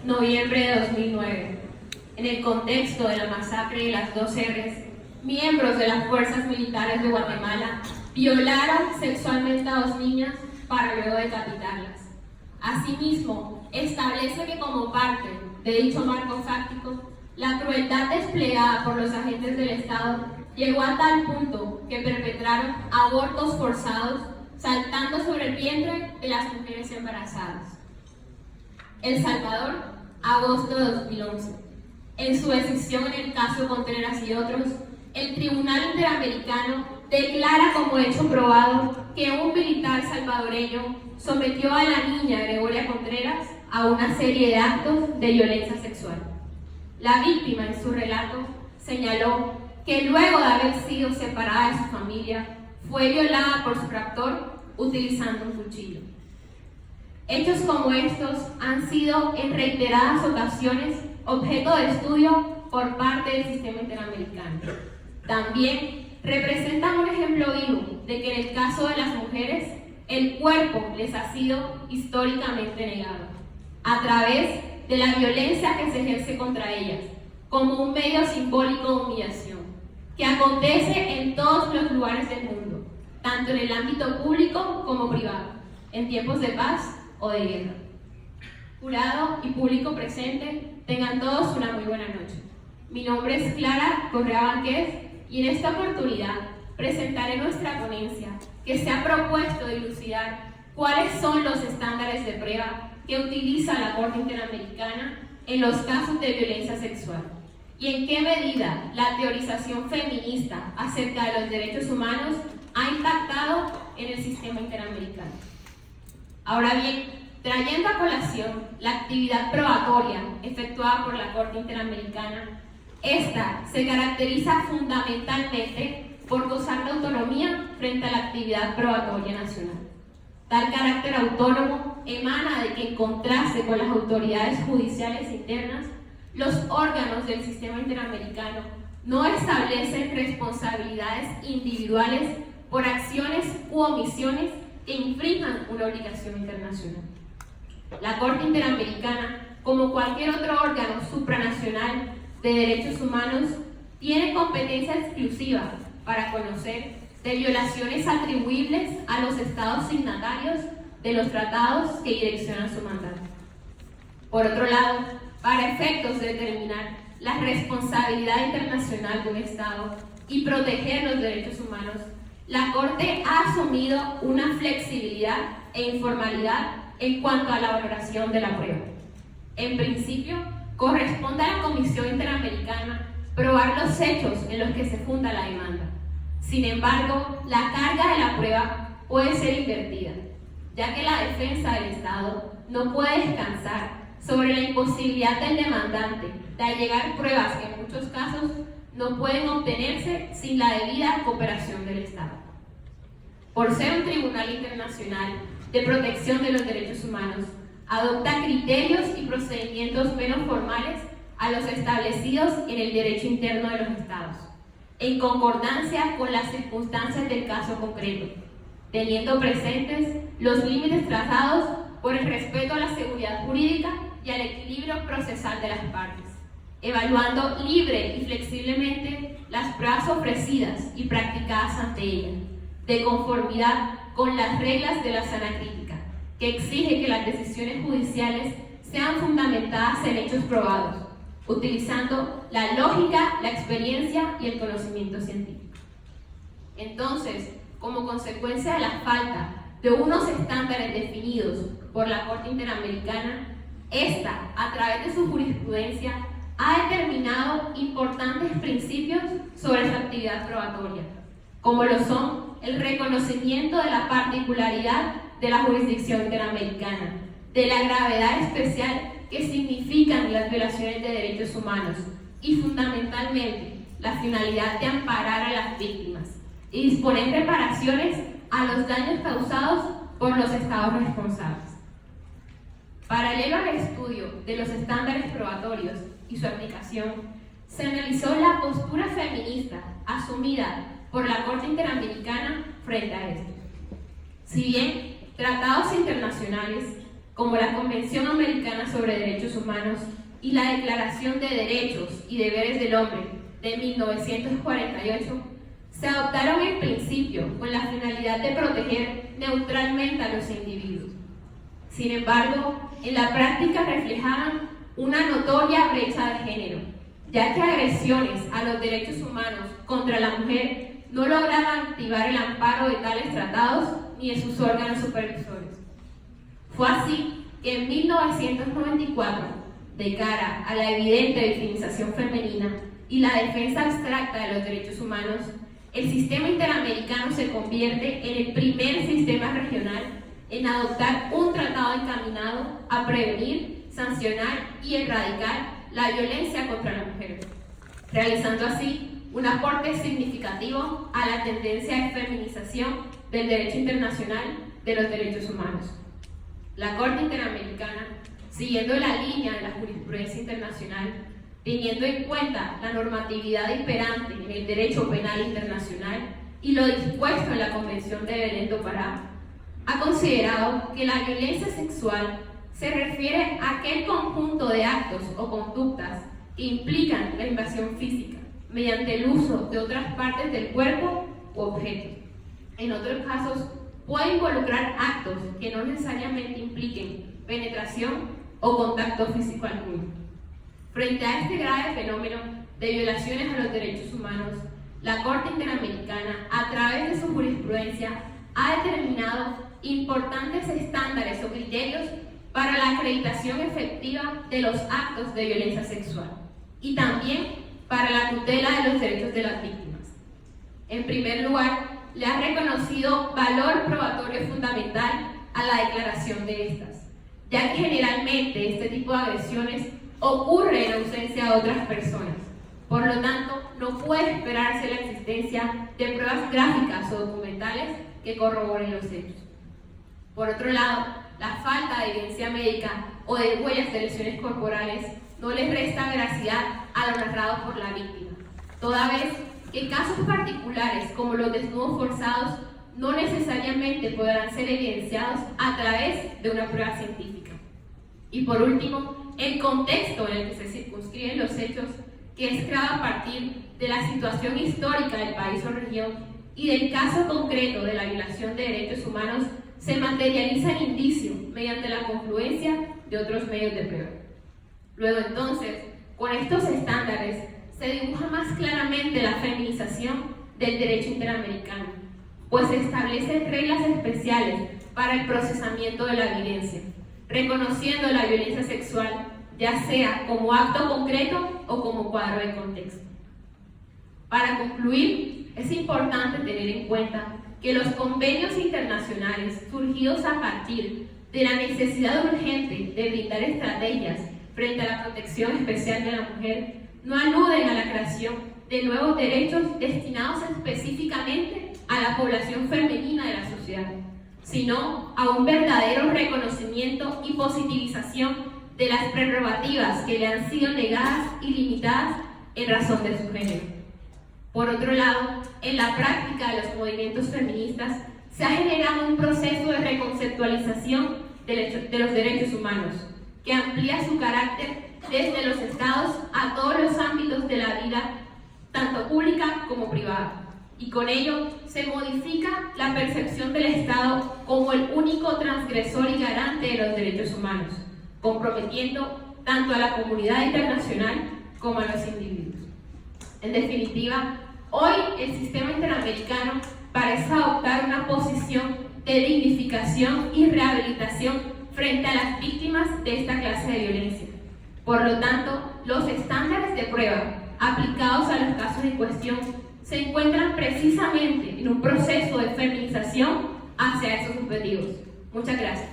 noviembre de 2009. En el contexto de la masacre de las 2 R's, miembros de las fuerzas militares de Guatemala violaron sexualmente a 2 niñas para luego decapitarlas. Asimismo, establece que como parte de dicho marco fáctico, la crueldad desplegada por los agentes del Estado llegó a tal punto que perpetraron abortos forzados saltando sobre el vientre de las mujeres embarazadas. El Salvador, agosto de 2011. En su decisión en el caso Contreras y otros, el Tribunal Interamericano declara como hecho probado que un militar salvadoreño sometió a la niña Gregoria Contreras a una serie de actos de violencia sexual. La víctima, en su relato, señaló que luego de haber sido separada de su familia, fue violada por su raptor utilizando un cuchillo. Hechos como estos han sido en reiteradas ocasiones objeto de estudio por parte del sistema interamericano. También representan un ejemplo vivo de que en el caso de las mujeres, el cuerpo les ha sido históricamente negado, a través de la violencia que se ejerce contra ellas, como un medio simbólico de humillación, que acontece en todos los lugares del mundo, tanto en el ámbito público como privado, en tiempos de paz o de guerra. Jurado y público presente, tengan todos una muy buena noche. Mi nombre es Clara Correa Banquez y en esta oportunidad presentaré nuestra ponencia que se ha propuesto dilucidar cuáles son los estándares de prueba que utiliza la Corte Interamericana en los casos de violencia sexual y en qué medida la teorización feminista acerca de los derechos humanos ha impactado en el sistema interamericano. Ahora bien, trayendo a colación la actividad probatoria efectuada por la Corte Interamericana, esta se caracteriza fundamentalmente por gozar de autonomía frente a la actividad probatoria nacional. Tal carácter autónomo emana de que, en contraste con las autoridades judiciales internas, los órganos del sistema interamericano no establecen responsabilidades individuales por acciones u omisiones que infrinjan una obligación internacional. La Corte Interamericana, como cualquier otro órgano supranacional de derechos humanos, tiene competencia exclusiva para conocer de violaciones atribuibles a los estados signatarios de los tratados que direccionan su mandato. Por otro lado, para efectos de determinar la responsabilidad internacional de un estado y proteger los derechos humanos, la Corte ha asumido una flexibilidad e informalidad en cuanto a la valoración de la prueba. En principio, corresponde a la Comisión Interamericana probar los hechos en los que se funda la demanda. Sin embargo, la carga de la prueba puede ser invertida, ya que la defensa del Estado no puede descansar sobre la imposibilidad del demandante de allegar pruebas que en muchos casos no pueden obtenerse sin la debida cooperación del Estado. Por ser un tribunal internacional de protección de los derechos humanos, adopta criterios y procedimientos menos formales a los establecidos en el derecho interno de los estados, en concordancia con las circunstancias del caso concreto, teniendo presentes los límites trazados por el respeto a la seguridad jurídica y al equilibrio procesal de las partes, evaluando libre y flexiblemente las pruebas ofrecidas y practicadas ante ellas, de conformidad con las reglas de la sana crítica, que exige que las decisiones judiciales sean fundamentadas en hechos probados, utilizando la lógica, la experiencia y el conocimiento científico. Entonces, como consecuencia de la falta de unos estándares definidos por la Corte Interamericana, esta, a través de su jurisprudencia, ha determinado importantes principios sobre su actividad probatoria, como lo son el reconocimiento de la particularidad de la jurisdicción interamericana, de la gravedad especial que significan las violaciones de derechos humanos y, fundamentalmente, la finalidad de amparar a las víctimas y disponer reparaciones a los daños causados por los estados responsables. Paralelo al estudio de los estándares probatorios y su aplicación, se analizó la postura feminista asumida por la Corte Interamericana frente a esto. Si bien tratados internacionales, como la Convención Americana sobre Derechos Humanos y la Declaración de Derechos y Deberes del Hombre de 1948, se adoptaron en principio con la finalidad de proteger neutralmente a los individuos. Sin embargo, en la práctica reflejaban una notoria brecha de género, ya que agresiones a los derechos humanos contra la mujer no lograban activar el amparo de tales tratados ni de sus órganos supervisores. Fue así que en 1994, de cara a la evidente victimización femenina y la defensa abstracta de los derechos humanos, el sistema interamericano se convierte en el primer sistema regional en adoptar un tratado encaminado a prevenir, sancionar y erradicar la violencia contra la mujer, realizando así un aporte significativo a la tendencia de feminización del derecho internacional de los derechos humanos. La Corte Interamericana, siguiendo la línea de la jurisprudencia internacional, teniendo en cuenta la normatividad imperante en el derecho penal internacional y lo dispuesto en la Convención de Belén do Pará, ha considerado que la violencia sexual se refiere a aquel conjunto de actos o conductas que implican la invasión física mediante el uso de otras partes del cuerpo u objetos. En otros casos, puede involucrar actos que no necesariamente impliquen penetración o contacto físico alguno. Frente a este grave fenómeno de violaciones a los derechos humanos, la Corte Interamericana, a través de su jurisprudencia, ha determinado importantes estándares o criterios para la acreditación efectiva de los actos de violencia sexual y también para la tutela de los derechos de las víctimas. En primer lugar, le ha reconocido valor probatorio fundamental a la declaración de estas, ya que generalmente este tipo de agresiones ocurre en ausencia de otras personas. Por lo tanto, no puede esperarse la existencia de pruebas gráficas o documentales que corroboren los hechos. Por otro lado, la falta de evidencia médica o de huellas de lesiones corporales no les resta veracidad a lo narrado por la víctima, toda vez que casos particulares como los desnudos forzados no necesariamente podrán ser evidenciados a través de una prueba científica. Y por último, el contexto en el que se circunscriben los hechos, que es creado a partir de la situación histórica del país o región y del caso concreto de la violación de derechos humanos, se materializa en indicio mediante la confluencia de otros medios de prueba. Luego entonces, con estos estándares, se dibuja más claramente la feminización del derecho interamericano, pues se establecen reglas especiales para el procesamiento de la evidencia, reconociendo la violencia sexual ya sea como acto concreto o como cuadro de contexto. Para concluir, es importante tener en cuenta que los convenios internacionales surgidos a partir de la necesidad urgente de brindar estrategias frente a la protección especial de la mujer no aluden a la creación de nuevos derechos destinados específicamente a la población femenina de la sociedad, sino a un verdadero reconocimiento y positivización de las prerrogativas que le han sido negadas y limitadas en razón de su género. Por otro lado, en la práctica de los movimientos feministas se ha generado un proceso de reconceptualización de los derechos humanos, que amplía su carácter desde los estados a todos los ámbitos de la vida, tanto pública como privada. Y con ello se modifica la percepción del Estado como el único transgresor y garante de los derechos humanos, comprometiendo tanto a la comunidad internacional como a los individuos. En definitiva, hoy el sistema interamericano parece adoptar una posición de dignificación y rehabilitación frente a las víctimas de esta clase de violencia. Por lo tanto, los estándares de prueba aplicados a los casos en cuestión se encuentran precisamente en un proceso de feminización hacia esos objetivos. Muchas gracias.